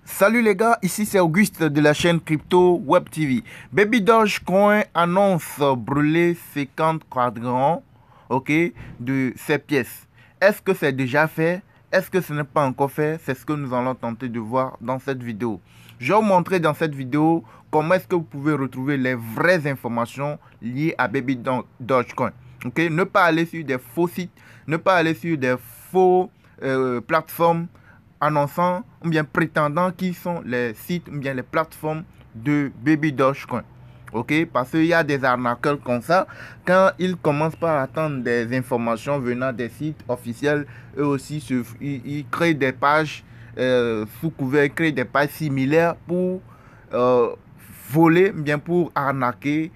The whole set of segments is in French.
Salut les gars, ici c'est Auguste de la chaîne Crypto Web TV. Baby Dogecoin annonce brûler 50 quadrants, ok, de ses pièces. Est-ce que c'est déjà fait? Est-ce que ce n'est pas encore fait? C'est ce que nous allons tenter de voir dans cette vidéo. Je vais vous montrer dans cette vidéo comment est-ce que vous pouvez retrouver les vraies informations liées à Baby Dogecoin. Ok, ne pas aller sur des faux sites, ne pas aller sur des faux plateformes annonçant ou bien prétendant qui sont les sites ou bien les plateformes de Baby Dogecoin. Ok, parce qu'il y a des arnaqueurs comme ça, quand ils commencent par attendre des informations venant des sites officiels, eux aussi ils créent des pages sous couvert, ils créent des pages similaires pour voler, bien pour arnaquer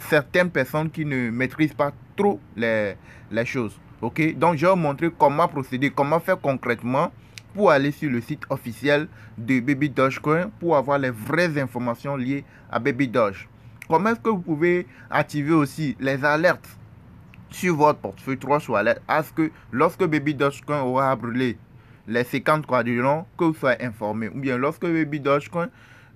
certaines personnes qui ne maîtrisent pas trop les choses. Ok, donc je vais vous montrer comment procéder, comment faire concrètement pour aller sur le site officiel de Baby Dogecoin pour avoir les vraies informations liées à Baby Doge. Comment est-ce que vous pouvez activer aussi les alertes sur votre portefeuille 3 sur alerte à ce que lorsque Baby Dogecoin aura brûlé les 50 quadrillons, que vous soyez informé. Ou bien lorsque Baby Dogecoin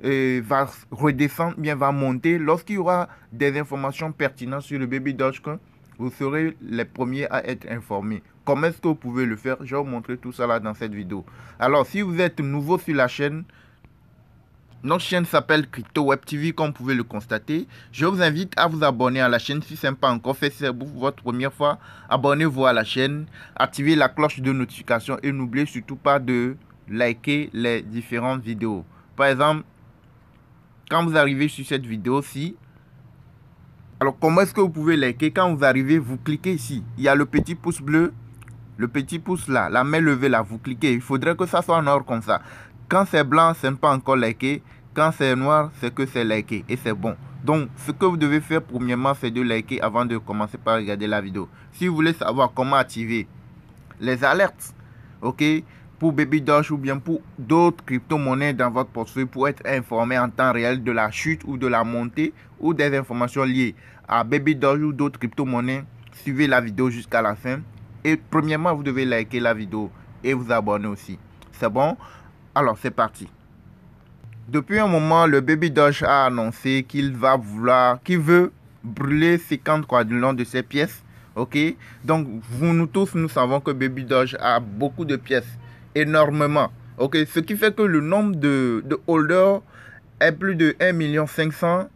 va redescendre, bien va monter, lorsqu'il y aura des informations pertinentes sur le Baby Dogecoin, vous serez les premiers à être informés. Comment est-ce que vous pouvez le faire? Je vais vous montrer tout ça là dans cette vidéo. Alors, si vous êtes nouveau sur la chaîne, notre chaîne s'appelle Crypto Web TV, comme vous pouvez le constater. Je vous invite à vous abonner à la chaîne si ce n'est pas encore fait. Si c'est votre première fois, abonnez-vous à la chaîne, activez la cloche de notification et n'oubliez surtout pas de liker les différentes vidéos. Par exemple, quand vous arrivez sur cette vidéo-ci, alors comment est-ce que vous pouvez liker? Quand vous arrivez, vous cliquez ici. Il y a le petit pouce bleu, le petit pouce là, la main levée là, vous cliquez. Il faudrait que ça soit en or comme ça. Quand c'est blanc, ce n'est pas encore liké. Quand c'est noir, c'est que c'est liké et c'est bon. Donc, ce que vous devez faire premièrement, c'est de liker avant de commencer par regarder la vidéo. Si vous voulez savoir comment activer les alertes, ok, pour Baby Doge ou bien pour d'autres crypto-monnaies dans votre portefeuille pour être informé en temps réel de la chute ou de la montée ou des informations liées à Baby Doge ou d'autres crypto-monnaies, suivez la vidéo jusqu'à la fin. Et premièrement, vous devez liker la vidéo et vous abonner aussi. C'est bon? Alors, c'est parti. Depuis un moment, le Baby Doge a annoncé qu'il veut brûler 50 quadrillons de ses pièces. Ok? Donc, nous tous, nous savons que Baby Doge a beaucoup de pièces. Énormément. Ok? Ce qui fait que le nombre de holders est plus de 1,5 million,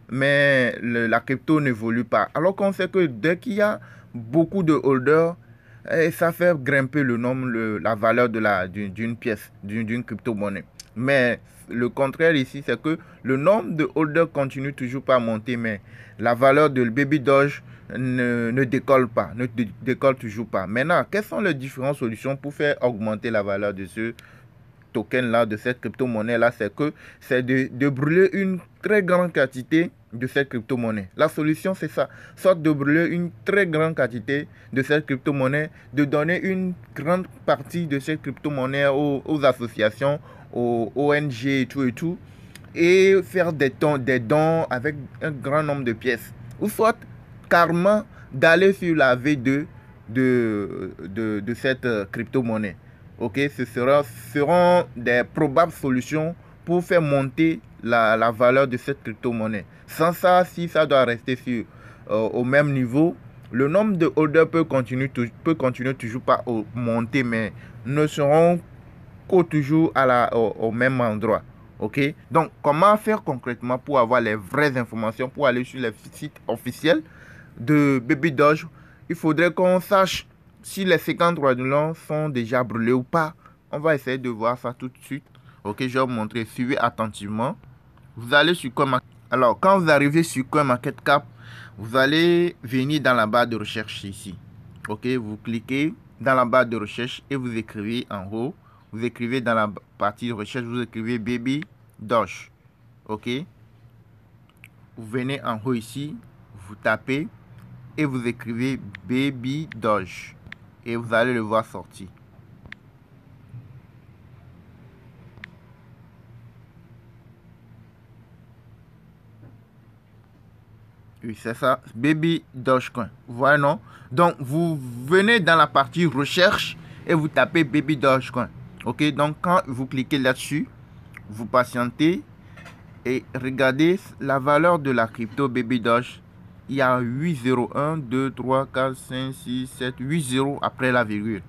mais la crypto n'évolue pas. Alors qu'on sait que dès qu'il y a beaucoup de holders, ça fait grimper le nombre, la valeur d'une pièce, d'une crypto-monnaie. Mais le contraire ici, c'est que le nombre de holders continue toujours pas à monter, mais la valeur de Baby Doge ne décolle pas, ne décolle toujours pas. Maintenant, quelles sont les différentes solutions pour faire augmenter la valeur de ce token là, de cette crypto-monnaie là? C'est de brûler une très grande quantité de cette crypto-monnaie. La solution, c'est ça. Soit de brûler une très grande quantité de cette crypto-monnaie, de donner une grande partie de cette crypto-monnaie aux associations, aux ONG et tout, et faire des dons avec un grand nombre de pièces. Ou soit, carrément, d'aller sur la V2 de cette crypto-monnaie. Ok, ce seront des probables solutions pour faire monter la valeur de cette crypto-monnaie. Sans ça, si ça doit rester au même niveau, le nombre de holders peut continuer toujours pas à monter, mais ne seront toujours au même endroit. Ok, donc comment faire concrètement pour avoir les vraies informations, pour aller sur les sites officiels de Baby Doge? Il faudrait qu'on sache si les 53 quadrillons sont déjà brûlés ou pas. On va essayer de voir ça tout de suite. Ok, je vais vous montrer. Suivez attentivement. Vous allez sur CoinMarketCap. Alors, quand vous arrivez sur CoinMarketCap, vous allez venir dans la barre de recherche ici. Ok, vous cliquez dans la barre de recherche et vous écrivez en haut. Vous écrivez dans la partie de recherche, vous écrivez Baby Doge. Ok, vous venez en haut ici, vous tapez et vous écrivez Baby Doge et vous allez le voir sortir. Oui, c'est ça, Baby Dogecoin. Vous voyez, non? Donc, vous venez dans la partie recherche et vous tapez Baby Dogecoin. Ok, donc quand vous cliquez là-dessus, vous patientez et regardez la valeur de la crypto Baby Doge. Il y a 8 0, 1, 2, 3, 4, 5, 6, 7, 8 0 après la virgule.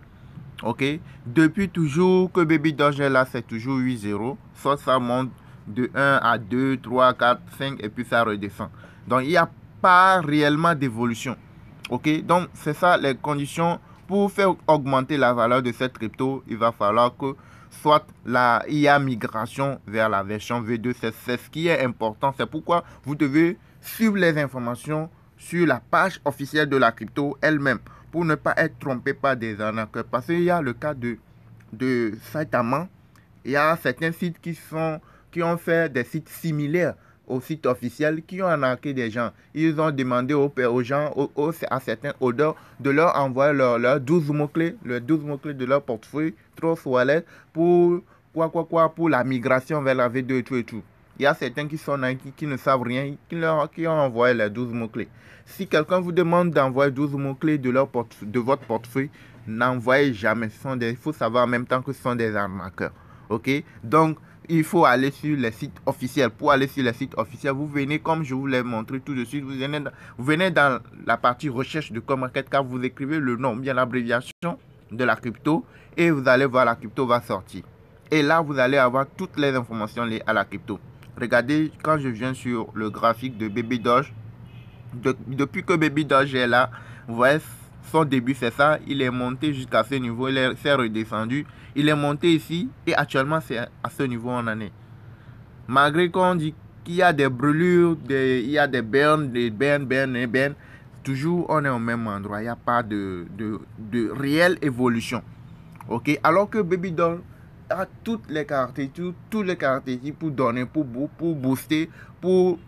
Ok, depuis toujours que Baby Doge est là, c'est toujours 8 0. Soit ça monte de 1 à 2, 3, 4, 5 et puis ça redescend. Donc il n'y a pas réellement d'évolution. Ok, donc c'est ça les conditions pour faire augmenter la valeur de cette crypto. Il va falloir que soit il y a migration vers la version V2. C'est ce qui est important. C'est pourquoi vous devez suivre les informations sur la page officielle de la crypto elle-même pour ne pas être trompé par des arnaqueurs. Parce qu'il y a le cas de Saitama. Il y a certains sites qui ont fait des sites similaires au site officiel, qui ont arnaqué des gens. Ils ont demandé aux gens, à certains auditeurs, de leur envoyer leurs 12 mots-clés, les 12 mots-clés de leur portefeuille, Trust Wallet, pour pour la migration vers la V2 et tout et tout. Il y a certains qui sont qui ne savent rien, qui ont envoyé les 12 mots-clés. Si quelqu'un vous demande d'envoyer 12 mots-clés de votre portefeuille, n'envoyez jamais. Il faut savoir en même temps que ce sont des arnaqueurs. Ok? Donc, il faut aller sur les sites officiels. Pour aller sur les sites officiels, vous venez, comme je vous l'ai montré tout de suite, vous venez dans la partie recherche de CoinMarketCap, vous écrivez le nom, bien l'abréviation de la crypto, et vous allez voir la crypto va sortir. Et là, vous allez avoir toutes les informations liées à la crypto. Regardez, quand je viens sur le graphique de Baby Doge, depuis que Baby Doge est là, vous voyez, son début c'est ça, il est monté jusqu'à ce niveau, il s'est redescendu, il est monté ici et actuellement c'est à ce niveau on en est. Malgré qu'on dit qu'il y a des brûlures, il y a des burns, toujours on est au même endroit, il n'y a pas de réelle évolution. Ok, alors que Baby Doll a toutes les caractéristiques pour donner, pour booster, pour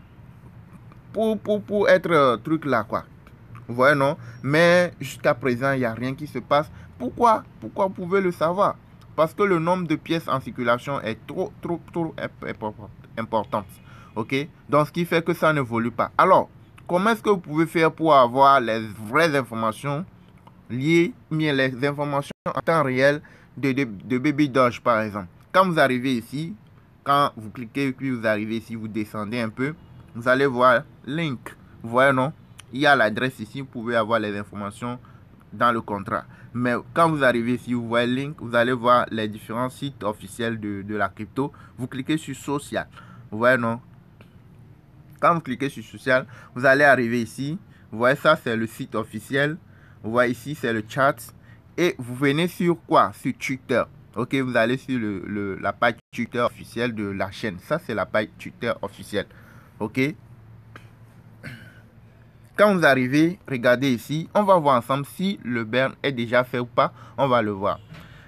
être truc là quoi. Vous voyez, non? Mais jusqu'à présent, il n'y a rien qui se passe. Pourquoi? Pourquoi vous pouvez le savoir? Parce que le nombre de pièces en circulation est trop important. Ok? Donc, ce qui fait que ça n'évolue pas. Alors, comment est-ce que vous pouvez faire pour avoir les vraies informations liées, mais les informations en temps réel de Baby Doge, par exemple? Quand vous arrivez ici, quand vous cliquez, puis vous arrivez ici, vous descendez un peu, vous allez voir link. Vous voyez, non? Il y a l'adresse ici, vous pouvez avoir les informations dans le contrat. Mais quand vous arrivez ici, vous voyez link, vous allez voir les différents sites officiels de la crypto. Vous cliquez sur social. Vous voyez, non? Quand vous cliquez sur social, vous allez arriver ici. Vous voyez, ça, c'est le site officiel. Vous voyez ici, c'est le chat. Et vous venez sur quoi? Sur Twitter. Ok, vous allez sur la page Twitter officielle de la chaîne. Ça, c'est la page Twitter officielle. Ok. Quand vous arrivez, regardez ici. On va voir ensemble si le burn est déjà fait ou pas. On va le voir.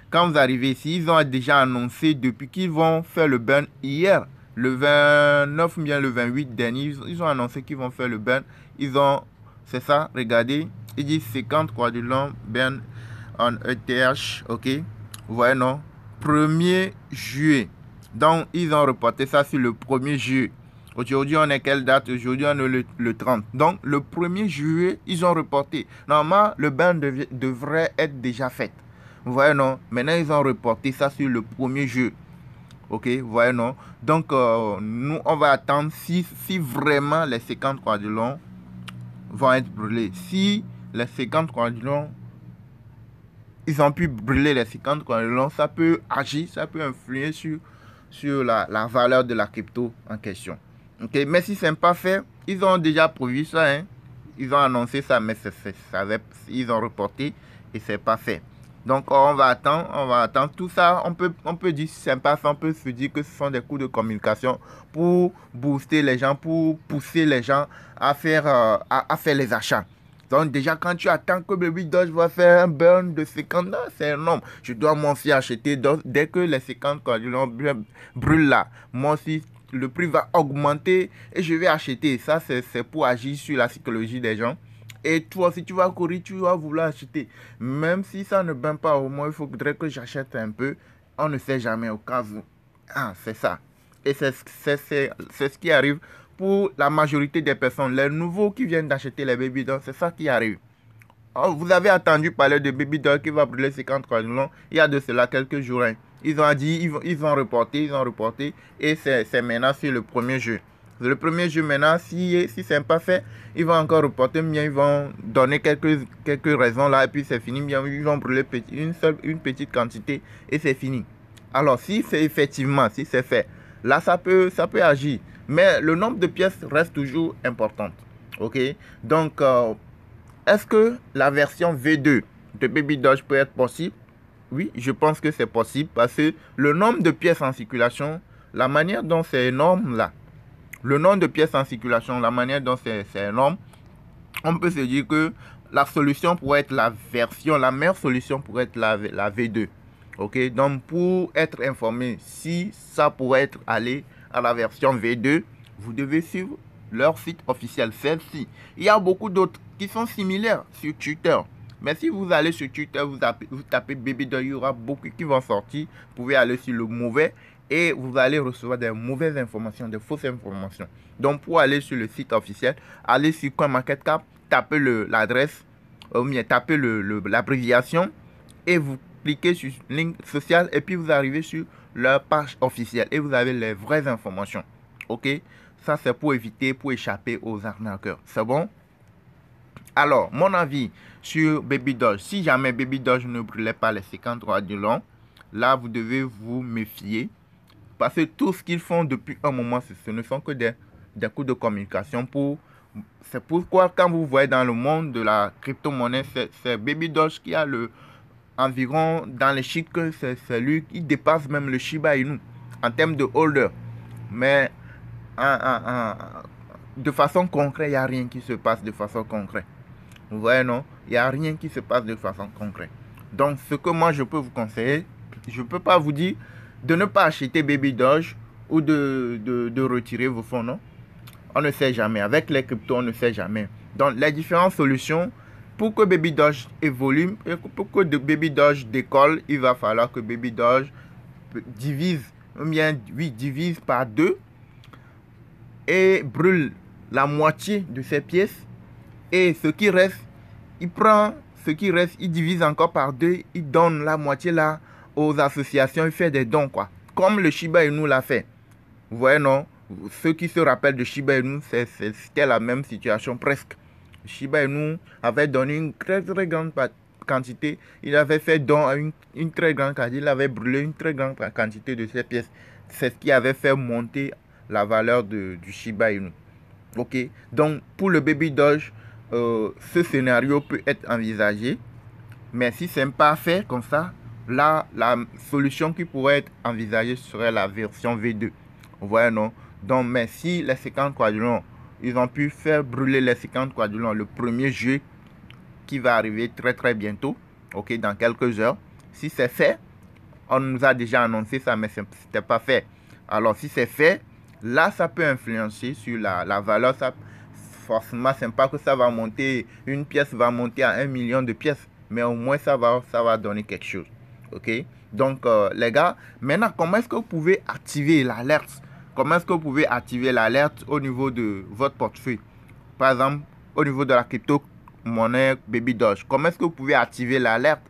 Quand vous arrivez ici, ils ont déjà annoncé depuis qu'ils vont faire le burn hier. Le 29 ou bien le 28 dernier, ils ont annoncé qu'ils vont faire le burn. C'est ça, regardez. Ils disent 50 quadrillons burn en ETH. Ok. Vous voyez, non? 1er juillet. Donc, ils ont reporté ça sur le 1er juillet. Aujourd'hui, on est quelle date? Aujourd'hui, on est le 30. Donc, le 1er juillet, ils ont reporté. Normalement, le burn devrait être déjà fait. Vous voyez, non? Maintenant, ils ont reporté ça sur le 1er juillet. Ok, vous voyez, non? Donc, nous, on va attendre si vraiment les 50 quadrillons vont être brûlés. Si les 50 quadrillons, ils ont pu brûler les 50 quadrillons, ça peut agir, ça peut influer sur la valeur de la crypto en question. Ok, mais si ce n'est pas fait, ils ont déjà prévu ça, hein? Ils ont annoncé ça, mais ils ont reporté et c'est pas fait. Donc on va attendre tout ça. On peut dire si c'est pas fait, on peut se dire que ce sont des coups de communication pour booster les gens, pour pousser les gens à faire les achats. Donc déjà quand tu attends que Baby Doge va faire un burn de 50, c'est énorme. Je dois moi aussi acheter. Donc, dès que les 50 brûlent là, moi aussi le prix va augmenter et je vais acheter. Ça, c'est pour agir sur la psychologie des gens. Et toi, si tu vas courir, tu vas vouloir acheter. Même si ça ne brûle pas, au moins, il faudrait que j'achète un peu. On ne sait jamais au cas où. Ah, c'est ça. Et c'est ce qui arrive pour la majorité des personnes. Les nouveaux qui viennent d'acheter les Baby Doll, c'est ça qui arrive. Oh, vous avez entendu parler de Baby Doll qui va brûler 53 millions il y a de cela quelques jours. Hein. Ils ont dit, ils ont reporté. Et c'est maintenant sur le premier jeu. Le premier jeu maintenant, si c'est pas fait, ils vont encore reporter, bien ils vont donner quelques raisons là, et puis c'est fini, bien ils vont brûler une petite quantité et c'est fini. Alors si c'est effectivement, si c'est fait, là ça peut agir. Mais le nombre de pièces reste toujours important. Ok? Donc, est-ce que la version V2 de Baby Doge peut être possible? Oui, je pense que c'est possible parce que le nombre de pièces en circulation, la manière dont c'est énorme là, le nombre de pièces en circulation, la manière dont c'est énorme, on peut se dire que la solution pourrait être la meilleure solution pourrait être la V2. Ok, donc pour être informé si ça pourrait être allé à la version V2, vous devez suivre leur site officiel, celle-ci. Il y a beaucoup d'autres qui sont similaires sur Twitter. Mais si vous allez sur Twitter, vous tapez Baby Doge, il y aura beaucoup qui vont sortir. Vous pouvez aller sur le mauvais et vous allez recevoir des mauvaises informations, des fausses informations. Donc pour aller sur le site officiel, allez sur CoinMarketCap, tapez l'adresse, ou bien tapez l'abréviation et vous cliquez sur link social et puis vous arrivez sur leur page officielle et vous avez les vraies informations. Ok, ça c'est pour éviter, pour échapper aux arnaqueurs. C'est bon? Alors, mon avis sur Baby Doge, si jamais Baby Doge ne brûlait pas les 53 du long, là vous devez vous méfier parce que tout ce qu'ils font depuis un moment, ce ne sont que des coups de communication. C'est pourquoi quand vous voyez dans le monde de la crypto-monnaie, c'est Baby Doge qui a environ dans les chiffres, c'est lui qui dépasse même le Shiba Inu en termes de holder. Mais de façon concrète, il n'y a rien qui se passe de façon concrète. Vous voyez, non? Il n'y a rien qui se passe de façon concrète. Donc, ce que moi, je peux vous conseiller, je ne peux pas vous dire de ne pas acheter Baby Doge ou de retirer vos fonds, non? On ne sait jamais. Avec les cryptos, on ne sait jamais. Donc, les différentes solutions, pour que Baby Doge évolue, et pour que Baby Doge décolle, il va falloir que Baby Doge divise par 2 et brûle la moitié de ses pièces. Et ce qui reste, il divise encore par 2, il donne la moitié là aux associations, il fait des dons quoi. Comme le Shiba Inu l'a fait. Vous voyez non? Ceux qui se rappellent de Shiba Inu, c'était la même situation presque. Shiba Inu avait donné une très grande quantité, il avait fait don à une très grande quantité, il avait brûlé une très grande quantité de ses pièces. C'est ce qui avait fait monter la valeur du Shiba Inu. Ok, donc pour le Baby Doge, ce scénario peut être envisagé, mais si c'est pas fait comme ça, là, la solution qui pourrait être envisagée serait la version V2. Vous voyez, non? Donc, mais si les 50 quadrillons, ils ont pu faire brûler les 50 quadrillons, le premier jeu qui va arriver très bientôt, ok, dans quelques heures, si c'est fait, on nous a déjà annoncé ça, mais c'était pas fait. Alors, si c'est fait, là, ça peut influencer sur la valeur. Ça, forcément, c'est pas que ça va monter, une pièce va monter à 1 million de pièces, mais au moins, ça va donner quelque chose. Ok? Donc, les gars, maintenant, comment est-ce que vous pouvez activer l'alerte? Comment est-ce que vous pouvez activer l'alerte au niveau de votre portefeuille? Par exemple, au niveau de la crypto-monnaie Baby Doge. Comment est-ce que vous pouvez activer l'alerte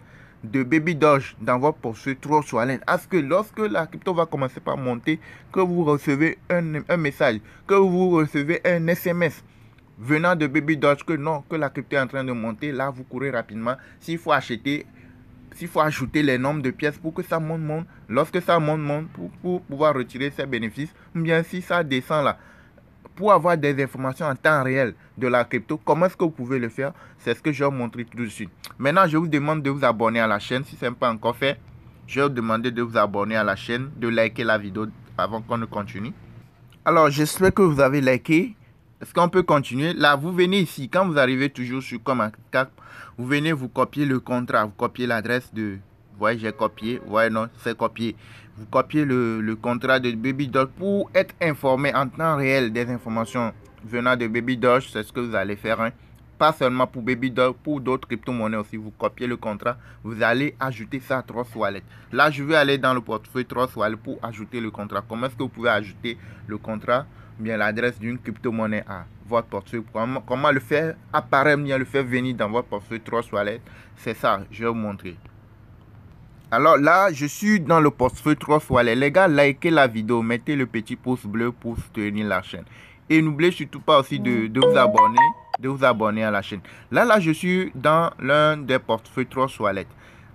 de Baby Doge dans votre portefeuille Trust Wallet? Est-ce que lorsque la crypto va commencer par monter, que vous recevez un message, que vous recevez un SMS venant de Baby Doge que non, que la crypto est en train de monter, là vous courez rapidement. S'il faut ajouter les nombres de pièces pour que ça monte, lorsque ça monte pour pouvoir retirer ses bénéfices, ou bien si ça descend là, pour avoir des informations en temps réel de la crypto, comment est-ce que vous pouvez le faire? C'est ce que je vais vous montrer tout de suite. Maintenant, je vous demande de vous abonner à la chaîne. Si ce n'est pas encore fait, je vais vous demander de vous abonner à la chaîne, de liker la vidéo avant qu'on ne continue. Alors, j'espère que vous avez liké. Est-ce qu'on peut continuer? Là, vous venez ici. Quand vous arrivez toujours sur CoinMarketCap, vous venez, vous copiez le contrat. Vous copiez l'adresse de... Vous voyez, j'ai copié. Vous voyez, non, c'est copié. Vous copiez le contrat de Baby Doge pour être informé en temps réel des informations venant de Baby Doge. C'est ce que vous allez faire. Hein. Pas seulement pour Baby Doge, pour d'autres crypto-monnaies aussi. Vous copiez le contrat. Vous allez ajouter ça à Trust Wallet. Là, je vais aller dans le portefeuille Trust Wallet pour ajouter le contrat. Comment est-ce que vous pouvez ajouter le contrat? Bien l'adresse d'une crypto-monnaie à votre portefeuille. Comment le faire apparaître, bien le faire venir dans votre portefeuille Trust Wallet. C'est ça, je vais vous montrer. Alors là, je suis dans le portefeuille Trust Wallet. Les gars, likez la vidéo, mettez le petit pouce bleu pour soutenir la chaîne. Et n'oubliez surtout pas aussi de vous abonner à la chaîne. Là, je suis dans l'un des portefeuilles Trust Wallet.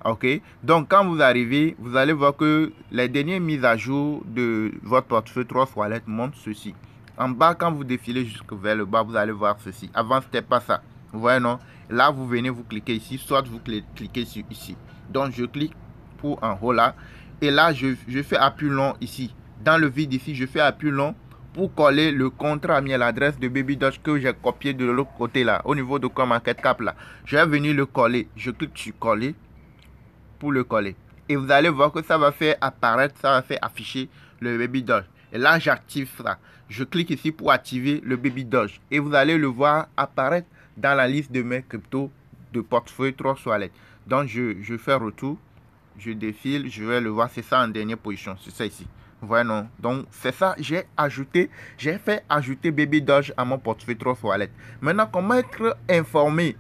Ok, donc quand vous arrivez, vous allez voir que les dernières mises à jour de votre portefeuille Trust Wallet montrent ceci. En bas, quand vous défilez jusqu'au vers le bas, vous allez voir ceci. Avant, c'était pas ça. Vous voyez, non? Là, vous venez, vous cliquez ici, soit vous cliquez sur ici. Donc, je clique pour en haut là. Et là, je fais appui long ici. Dans le vide ici, je fais appui long pour coller le contrat à l'adresse de Baby Doge que j'ai copié de l'autre côté là, au niveau de CoinMarketCap là. Je vais venir le coller. Je clique sur coller pour le coller. Et vous allez voir que ça va faire apparaître, ça va faire afficher le Baby Doge. Et là, j'active ça. Je clique ici pour activer le Baby Doge. Et vous allez le voir apparaître dans la liste de mes cryptos de portefeuille Trust Wallet. Donc, je fais retour. Je défile. Je vais le voir. C'est ça en dernière position. C'est ça ici. Vous voyez, non? Donc, c'est ça. J'ai fait ajouter Baby Doge à mon portefeuille Trust Wallet. Maintenant, comment être informé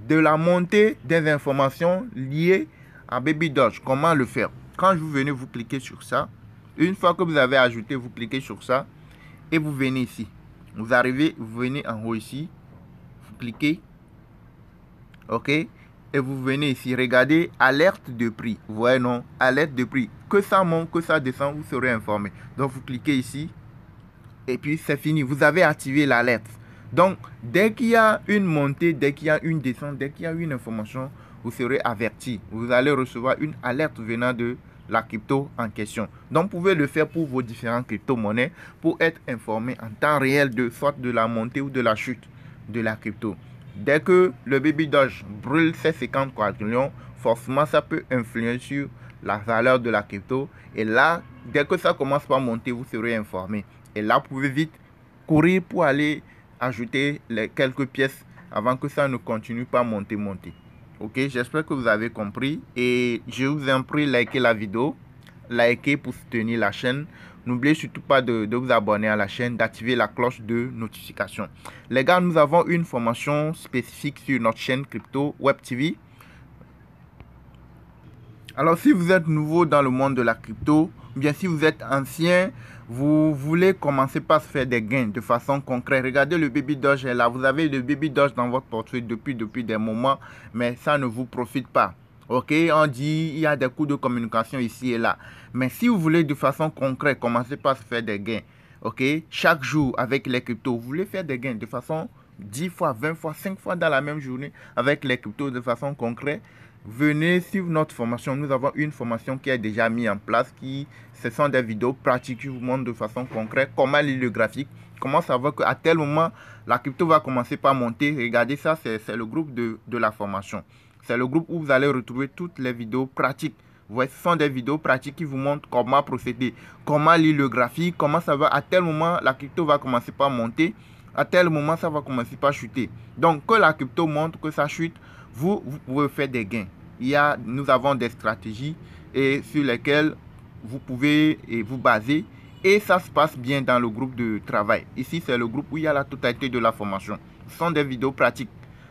de la montée des informations liées à Baby Doge? Comment le faire? Quand vous venez, vous cliquez sur ça. Une fois que vous avez ajouté, vous cliquez sur ça et vous venez ici. Vous arrivez, vous venez en haut ici. Vous cliquez. OK. Et vous venez ici. Regardez, alerte de prix. Vous voyez, non? Alerte de prix. Que ça monte, que ça descend, vous serez informé. Donc, vous cliquez ici. Et puis, c'est fini. Vous avez activé l'alerte. Donc, dès qu'il y a une montée, dès qu'il y a une descente, dès qu'il y a une information, vous serez averti. Vous allez recevoir une alerte venant de la crypto en question. Donc, vous pouvez le faire pour vos différentes crypto-monnaies pour être informé en temps réel de soit de la montée ou de la chute de la crypto. Dès que le Baby Doge brûle ses 50 quadrillions, forcément, ça peut influer sur la valeur de la crypto. Et là, dès que ça commence à monter, vous serez informé. Et là, vous pouvez vite courir pour aller ajouter les quelques pièces avant que ça ne continue pas à monter. Ok, j'espère que vous avez compris et je vous en prie, likez la vidéo, likez pour soutenir la chaîne. N'oubliez surtout pas de vous abonner à la chaîne, d'activer la cloche de notification. Les gars, nous avons une formation spécifique sur notre chaîne Crypto Web TV. Alors, si vous êtes nouveau dans le monde de la crypto, bien si vous êtes ancien, vous voulez commencer par se faire des gains de façon concrète. Regardez, le Baby Doge est là. Vous avez le Baby Doge dans votre portefeuille depuis des moments, mais ça ne vous profite pas. Ok, on dit il y a des coûts de communication ici et là. Mais si vous voulez de façon concrète commencer par se faire des gains, ok, chaque jour avec les cryptos, vous voulez faire des gains de façon 10 fois, 20 fois, 5 fois dans la même journée avec les cryptos de façon concrète. Venez suivre notre formation. Nous avons une formation qui est déjà mise en place. Ce sont des vidéos pratiques qui vous montrent de façon concrète comment lire le graphique. Comment savoir qu'à tel moment, la crypto va commencer par monter. Regardez ça, c'est le groupe de la formation. C'est le groupe où vous allez retrouver toutes les vidéos pratiques. Vous voyez, ce sont des vidéos pratiques qui vous montrent comment procéder. Comment lire le graphique. Comment savoir à tel moment, la crypto va commencer par monter. À tel moment, ça va commencer par chuter. Donc, que la crypto monte, que ça chute, vous pouvez faire des gains. Nous avons des stratégies sur lesquelles vous pouvez vous baser et ça se passe bien dans le groupe de travail. Ici, c'est le groupe où il y a la totalité de la formation. Ce sont des vidéos pratiques.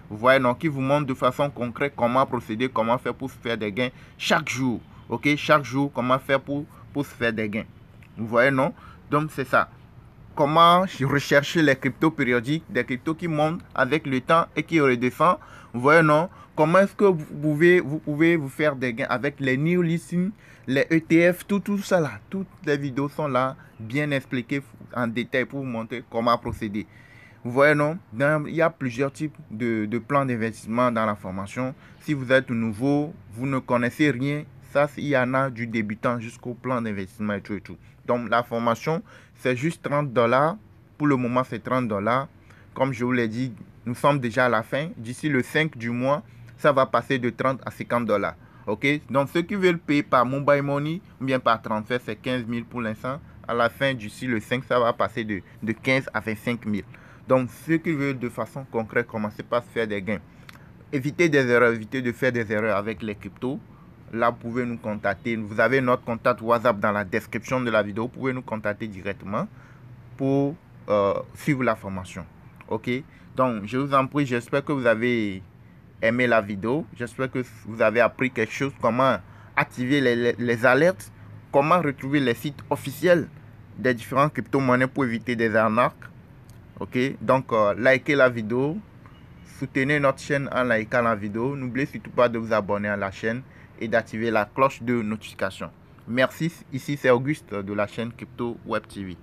Vous voyez, donc, qui vous montrent de façon concrète comment procéder, comment faire pour se faire des gains chaque jour. Ok, chaque jour, comment faire pour se faire des gains. Vous voyez, non? Donc, c'est ça. Comment rechercher les cryptos périodiques, des cryptos qui montent avec le temps et qui redescendent. Vous voyez, non? Comment est-ce que vous pouvez vous faire des gains avec les new listings, les ETF, tout ça là. Toutes les vidéos sont là, bien expliquées en détail pour vous montrer comment procéder. Vous voyez, non? Il y a plusieurs types de plans d'investissement dans la formation. Si vous êtes nouveau, vous ne connaissez rien, ça, il y en a du débutant jusqu'au plan d'investissement et tout. Donc, la formation, c'est juste 30 $. Pour le moment, c'est 30 $. Comme je vous l'ai dit, nous sommes déjà à la fin. D'ici le 5 du mois, ça va passer de 30 à 50 $. Ok? Donc, ceux qui veulent payer par Mobile Money ou bien par transfert, c'est 15 000 pour l'instant. À la fin, d'ici le 5, ça va passer de 15 à 25 000. Donc, ceux qui veulent de façon concrète commencer par se faire des gains. Évitez des erreurs, évitez de faire des erreurs avec les cryptos. Là, vous pouvez nous contacter. Vous avez notre contact WhatsApp dans la description de la vidéo. Vous pouvez nous contacter directement pour suivre la formation. Ok? Donc, je vous en prie, j'espère que vous avez aimé la vidéo. J'espère que vous avez appris quelque chose, comment activer les alertes, comment retrouver les sites officiels des différentes crypto-monnaies pour éviter des arnaques. Ok, donc likez la vidéo, soutenez notre chaîne en likant la vidéo. N'oubliez surtout pas de vous abonner à la chaîne et d'activer la cloche de notification. Merci, ici c'est Auguste de la chaîne Crypto Web TV.